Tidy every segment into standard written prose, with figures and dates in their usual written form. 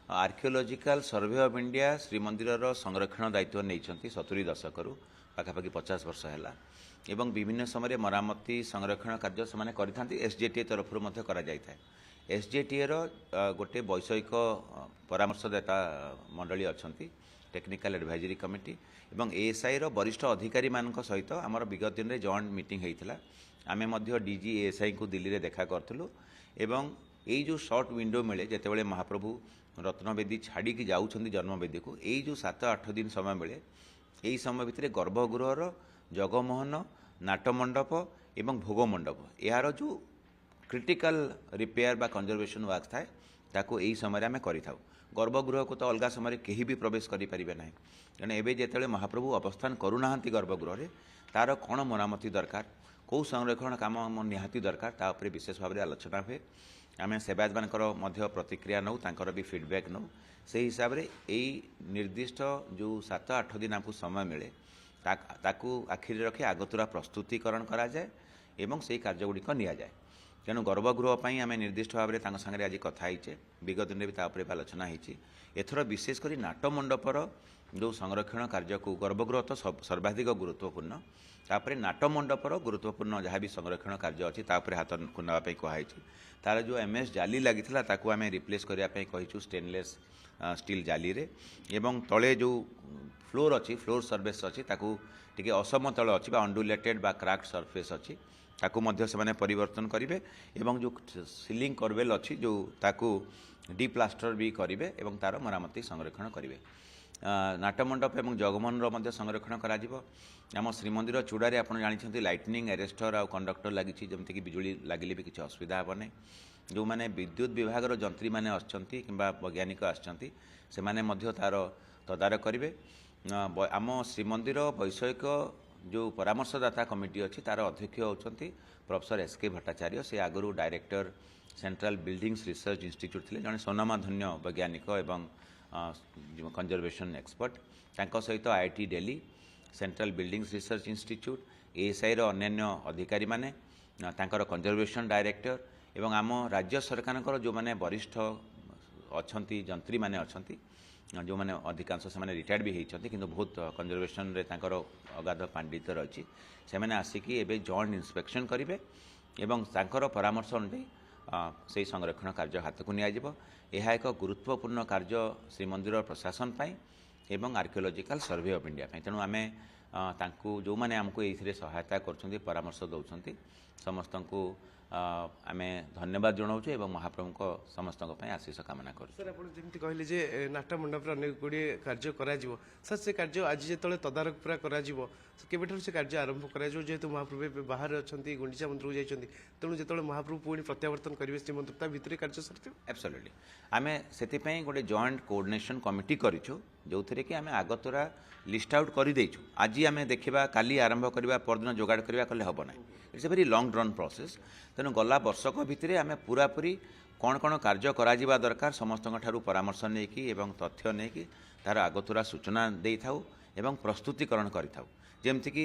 Archaeological survey of India Srimandir संरक्षण दायित्व नहीं 70 दशक पाखापाखि 50 वर्ष है एवं विभिन्न समय मरामती संरक्षण कार्य से करते एसजेटीए तरफ एसजेटीए गोटे वैषयिक परामर्शदाता मंडली अच्छा टेक्निकल एडवाइजरी कमिटी एवं एएसआई वरिष्ठ अधिकारी मान सहित आमर विगत दिन में जॉइंट मीटिंग होता आम डीजी एएसआई को दिल्ली में देखा करूँ एवं यही जो सर्ट विंडो मिले जितेबाला महाप्रभु रत्नवेदी छाड़ी जाऊँच जन्मवेदी को यही जो 7-8 दिन समय मिले यही समय भितर गर्भगृहर जगमोहन नाटमंडप एवं भोग मंडप यार जो क्रिटिकल रिपेयर बा कंजर्वेशन वर्क थाए ताको यही समय आम करिथाउ। गर्भगृह को तो अलग समय कहीं भी प्रवेश करें ना तेणु एवं जिते महाप्रभु अवस्थान करूना गर्भगृह तार कौन मरामती दरकार कौ संरक्षण काम निहाती दरकार तापर विशेष भाव में आलोचना हुए आम सेवायत मानकर प्रतिक्रिया नौ तांकर भी फीडबैक नौ से हिसाब से यही निर्दिष्ट जो 7-8 दिन आपको समय मिले ताकू आखिरी रखी आगतुरा प्रस्तुतिकरण कराए एवं से कार्यगुड़िक नि जाए तेणु गर्भगृह आम निर्दिष्ट भाव में सागर आज कथे विगत दिन भी तापर आलोचना होती एथर विशेषकर नाटमंडपर जो संरक्षण कार्य को गर्भगृह तो सर्वाधिक गुरुत्वपूर्ण तापर नाटमंडपर गुरुत्वपूर्ण जहाँ भी संरक्षण कार्य अच्छी तापर हाथ नापी कहुई तार जो एमएस जाली लगी आम रिप्लेस करने कहीचु स्टेनलेस स्टील जाली रे एवं तले जो फ्लोर अच्छी फ्लोर सर्फेस अच्छी टी असमतल अच्छी अंडुलेटेड बा क्राक्ड सर्फेस अच्छी ताकू मध्य से परिवर्तन करेंगे एवं जो सीलिंग करवेल अच्छी जो ताकू डीप्लास्टर भी करेंगे एवं तार मरामती संरक्षण करेंगे नाटमंडप एवं जगमोहन संरक्षण करा श्रीमंदिर चूड़ारे आप जानते लाइटनिंग एरेस्टर आ कंडक्टर लगी जमीक बिजुली लगिले भी किसी असुविधा हे ना जो मैंने विद्युत विभाग जंत्री मैंने कि वैज्ञानिक आसने तार तदारख करेंगे आम श्रीमंदिर वैषयिक जो परामर्शदाता कमिटी अच्छी तार अध्यक्ष होती प्रोफेसर एसके भट्टाचार्य से आगु director central buildings research institute थे जड़े स्वनामधन्य वैज्ञानिक एवं कंजर्वेशन एक्सपर्ट तांको सहित IIT Delhi central buildings research institute ASI अन्य अधिकारी माने तांकर कंजर्वेशन डायरेक्टर एवं आम राज्य सरकार जो माने वरिष्ठ अच्छा जंत्री माने अच्छा जो मैंने अधिकांश से रिटायर्ड भी होती किंतु बहुत कंजर्वेशन रे तांकर अगाध पांडित्य रही से आसिकी एवं जॉइंट इंस्पेक्शन करेंगे एवं तांकर परामर्श अनुसार से संरक्षण कार्य हाथ को यह एक गुरुत्वपूर्ण कार्य श्रीमंदिर प्रशासन एवं आर्कियोलोजिकल सर्वे ऑफ इंडिया तेणु आम तांकु जो मैंने आमको ये सहायता कर परामर्श दौरान समस्त को आम धन्यवाद जनाऊँ एवं महाप्रभु को समस्त आशीष कामना कर सर आप कहले जे नाट्य मंडप अनेक गुड़े कार्य सर से कार्य आज जो तदारख पूरा कर से कार्य आरंभ करेतु महाप्रभु बाहर अच्छा गुंडीचा मंदिर को जाइए तेणु जो महाप्रभु पुणी प्रत्यावर्तन करेंगे श्रीमंदिर भितर कार्य सर एब्सोल्युटली आम से गोटे जॉइंट कोऑर्डिनेशन कमिटी करूँ जो थे कि आम आगतुरा लिस्ट आउट करदेचु आज आम देखा काली आरंभ करवा परदिन जोगाड़ करवा कले हम ना it's a very long run process तेणु गला वर्षक भितर आम पूरापूरी कौन कौन कार्य करा दरकार समस्त परामर्श नहीं तथ्य नहीं तार आगतुरा सूचना दे थाउ एवं प्रस्तुतिकरण करें जमतीक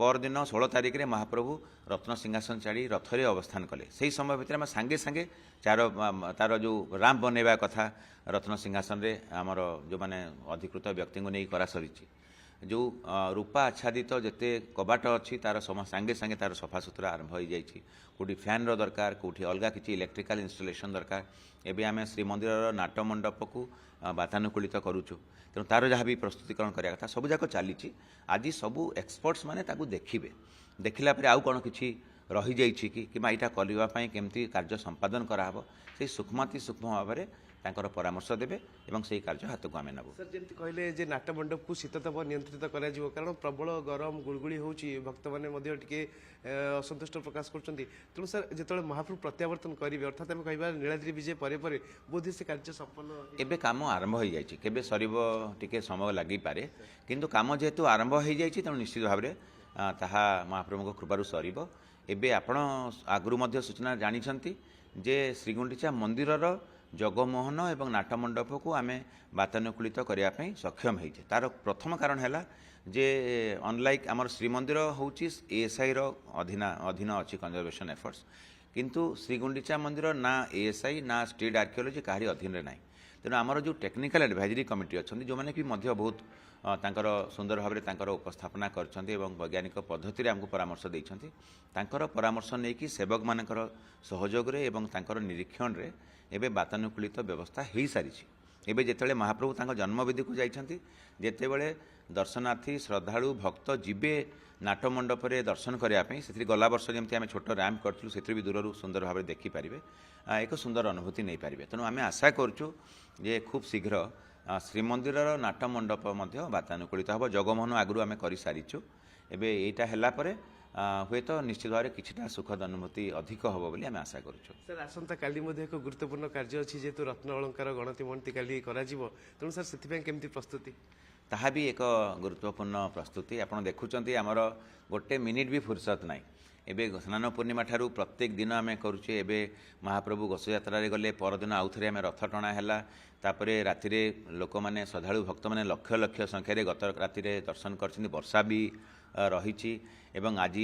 परदिन 16 तारिख में महाप्रभु रत्न सिंहासन छाड़ी रथरे अवस्थान कले से समय भितर आम सांगे सांगे तार जो राम बनवा कथा रत्न सिंहासन रे आमर जो मैंने अधिकृत व्यक्ति को नहीं करा सरी जो रूपा आच्छादित जिते कबाट अच्छी तार सांगे सांगे तार सफा सुतरा आरंभ हो जाइए कौटी फैन रो दरकार कौटी अलग किसी इलेक्ट्रिकल इंस्टॉलेशन दरकार एवं आम श्रीमंदिर नाटमंडप को वातानुकूलित करुचु तेणु तार जहाँ भी प्रस्तुतिकरण कराया कथा सबूक चली आज सबू एक्सपर्ट्स माने ताकू देखिए देखला आउ कौन किसी रही जाइए कि यहाँ करने केमती कार्य संपादन कराहब से सूक्ष्माति सूक्ष्म भाव में तांकर परामर्श देवे एवं से कार्य हाथ को आम नबू सर जमी कहले जे नाट्यमंडप को शीतताप नियंत्रित करा कारण प्रबल गरम गुड़गुड़ी होची भक्त मैंने टे असंतुष्ट प्रकाश करूँ सर जो महाप्रभु प्रत्यावर्तन करेंगे अर्थात आम कह नीलाद्रि विजय पर बोध से कार्य संपन्न एवं कम आरंभ हो जाए केवे सर टे समय लगे पारे किंतु काम जेहेतु आरंभ हो जाए तेणु निश्चित भाव में ताहा महाप्रभु कृपारू सर एवं आपण आगु सूचना जानी जे श्रीगुंडीचा मंदिर जगमोहन एवं नाटमंडप को आम वातानुकूलित करने सक्षम हो तार प्रथम कारण है जे अनलाइक आमर श्रीमंदिर हूँ एएसआई अधीन अच्छी कंजर्वेशन एफर्ट्स किंतु श्रीगुंडीचा मंदिर ना एएसआई ना स्टेट आर्कियोलोजी कहारी अधीन ना तेणु आमर जो टेक्निकल एडभाइजरी कमिटी अच्छा जो मैंने भी बहुत तांकर सुंदर भाव में उपस्थापना कर वैज्ञानिक पद्धति आमको परामर्श देइछन्ति तांकर परामर्श नहीं कि सेवक मानकर सहयोग रे एवं तांकर निरीक्षण रे एबे वातानुकूलित व्यवस्था हो सारी एबे जेतेबेले महाप्रभु तांकर जन्मवेदी को जाइछन्ति जेतेबेले दर्शनार्थी श्रद्धालु भक्त जीवे नाट मंडप रे दर्शन करने से गला वर्ष जमी आम छोट रैम्प करूँ से भी दूर सुंदर भाव में देखिपारे एक सुंदर अनुभूति नहीं पारे तेणु आम आशा करूँ जे खूब शीघ्र श्रीमंदिर नाट मंडप वातानुकूलित हम जगमोहन आगु आम कर सारीचु एवं यहाँ है हुए तो निश्चित भाव में किछिटा सुखद अनुभूति अधिक हम बोली आम आशा करूँ। सर आसंता काली एक गुरुत्वपूर्ण कार्य अच्छी जेहेतु रत्न अलंकार गणति मणति काली तेणु सर से केमती प्रस्तुति ताहा भी एक गुरुत्वपूर्ण प्रस्तुति आप देखुं आमर गोटे मिनिट भी फुर्सत ना एबे स्नान पूर्णिमा ठारू प्रत्येक दिन आम करुचे एबे महाप्रभु घोष यात्रा गले परदिन आउ थे आम रथ टणा है तापर राति लोक मैंने श्रद्धालु भक्त मैंने लक्ष लक्ष संख्यार गत राति दर्शन कर वर्षा भी रही एवं आज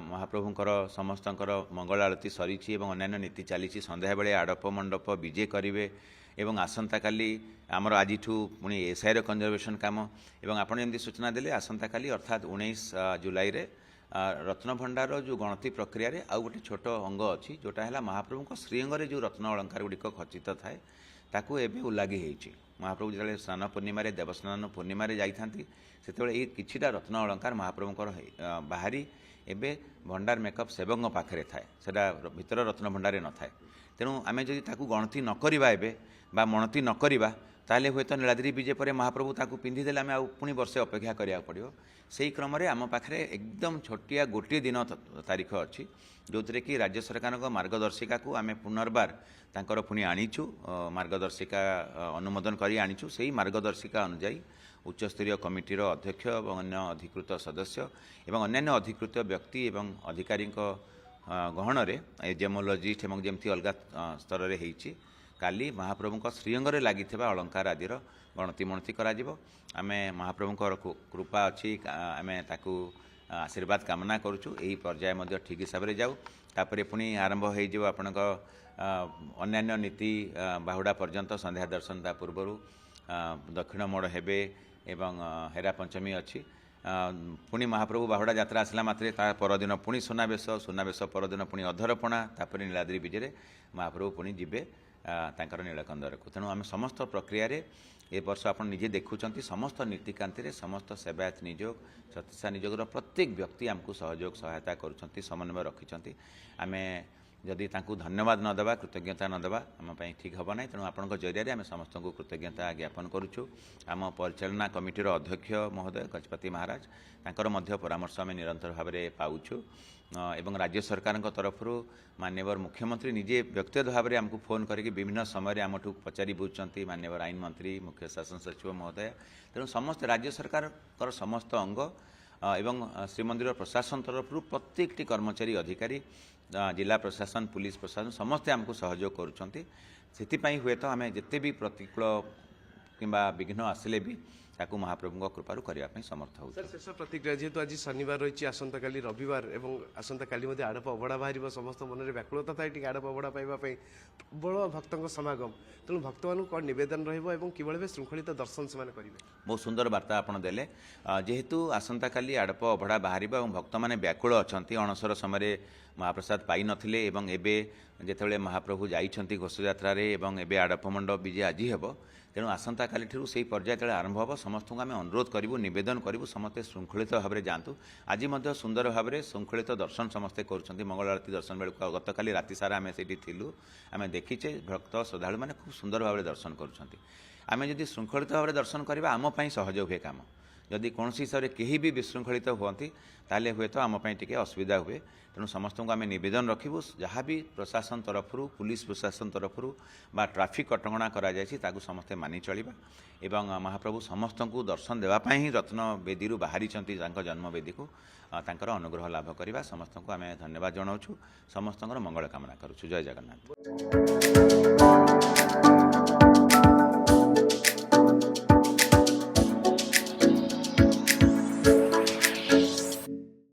महाप्रभुंकर समस्तंकर मंगल आरती सरी अन्य नीति चली संध्या बेले आड़प मंडप विजे करेंगे एवं आसंता काली आमर आज पुणी एसआईर कंजर्वेशन काम एवं आपड़ जमी सूचना देले आसंता काली अर्थात 19 जुलाई रे रत्न भंडार जो गणति प्रक्रिया रे आउ गोटे छोट अंग अच्छी जोटा है महाप्रभु श्रीअंग जो रत्न अलंकार गुड़िक खचित थाए ताकू एबे उल्लागी होइछि महाप्रभु जो स्नान पूर्णिमा देवस्नान पूर्णिमा जाइथांती सेतेबेले ये किछिटा रत्न अलंकार महाप्रभुंकर बाहरी एबे भंडार मेकअप सेवक पाखे थाए सेटा भितर रत्न भंडार न थाए तेणु आम जदि ताकू गणति न करिबा एबे बा मणति न करिबा ताले हुए तो नीलाद्री विजय पर महाप्रभु ताकू पिंधिदेले आम पुणी वर्षे अपेक्षा करिया पड़िबो सेही क्रम रे आम पाखरे एकदम छोटिया गोटे दिन तारीख अच्छी जो थे कि राज्य सरकार मार्गदर्शिका को आम पुनर्बार तांकर पुणी आनीचु मार्गदर्शिका अनुमोदन करी आनीचु सेही मार्गदर्शिका अनुजाई उच्चस्तरीय कमिटीर अध्यक्ष और अन्य अधिकृत सदस्य एवं अन्यान्य अधिकृत व्यक्ति एवं अधिकारी गहन में जेमोलॉजिस्ट एवं जमती अलग स्तर में होती काली महाप्रभु श्रीअंग लगी अलंकार आदिर गणति मणति आम महाप्रभुंर कृपा अच्छी आम ताकू आशीर्वाद कामना करुचु यही पर्याय ठीक हिसाब से जाऊ तापर पुणी आरंभ हो आपण अन्यान्य नीति बाहुड़ा पर्यंत संध्या दर्शन ता पूर्वर दक्षिण मोड़ हेबे एवं हेरा पंचमी अच्छी पुणी महाप्रभु बाहुड़ा यात्रा आसला मात्रे ता परदिन पुणी सुनावेश परदिन पुणी अधरपणा तापर नीलाद्री विजय महाप्रभु पुणी जीवे तांकर नीलकंदर को तेणु आम समस्त प्रक्रिया रे ए वर्ष आप निजे देखुं समस्त नीतिकांति समस्त सेवायत नियोग सतीसा नियोगर प्रत्येक व्यक्ति आमको सहयोग सहायता कर समन्वय रखिंट आम जदि तांको धन्यवाद न देवा कृतज्ञता न देवा आम ठीक हम ना तेणु आपण जरिया आम समस्त को कृतज्ञता ज्ञापन करुचु आम परिचालना कमिटीर अध्यक्ष महोदय गजपति महाराज तांकर परामर्श आम निरंतर भाव में पाउछु एवं राज्य सरकार तरफ माननीय मुख्यमंत्री निजे व्यक्तिगत भाव में आमको फोन करके विभिन्न समय आमठू पचारि बुझुंट माननीय आईन मंत्री मुख्य शासन सचिव महोदय तेणु समस्त राज्य सरकार समस्त अंग एवं श्रीमंदिर प्रशासन तरफ प्रत्येकटी कर्मचारी अधिकारी जिला प्रशासन पुलिस प्रशासन समस्ते आमको सहयोग करुँच हुए तो आम जिते भी प्रतिकूल किंबा विघ्न आसिले भी ताकू महाप्रभु कृपारू करने समर्थ हो। सर शेष प्रतिक्रिया जेहेतु आज शनिवार रही आसंता काली रविवार एवं आसंता काली आड़प अबड़ा बाहर समस्त मन में व्याकुलता थाए टी आड़प अबड़ा पाइबापी प्रबल भक्तों समागम तेणु भक्त मान कौन नवेदन रही श्रृंखलित दर्शन से करेंगे बहुत सुंदर वार्ता आपड़ देले जेहेतु आसंता काली आड़प अबड़ा बाहर भक्त मैंने व्याकुल अच्छा अणसर समय महाप्रसाद पाई नथिले एवं एबे जेतेबेले महाप्रभु जाइछन्ति घोष यात्रा रे एवं एबे आड़प मंडप विजय आज हेबो तेणु आसंता काली ठूँ से पर्याय आरंभ हम समस्त को आम अनुरोध करूँ नवेदन करूँ समस्ते श्रृंखलित भाव में जातु आज सुंदर भाव में श्रृंखलित दर्शन समस्ते कर मंगल आरती दर्शन बेलू गत काली राति सारा आम से आम देखीचे भक्त श्रद्धालु मैंने खूब सुंदर भाव में दर्शन करें जदि श्रृंखलित भाव में दर्शन करवा आम सहयोग हुए काम जदि कौन हिसाब से कहीं भी विशृंखलित होती ताले हुए तो आम टे असुविधा हुए तेणु समस्त को आम नवेदन रखू जहाँ भी प्रशासन तरफ पुलिस प्रशासन तरफ बा ट्राफिक कटकणा कर समस्ते मानि चलिबा एवं महाप्रभु समस्त को दर्शन देवाई ही रत्न वेदी बाहरी जन्मवेदी को तांकर अनुग्रह लाभ करवा समस्त को आम धन्यवाद जनाऊँ समस्त मंगल कामना करुँ। जय जगन्नाथ।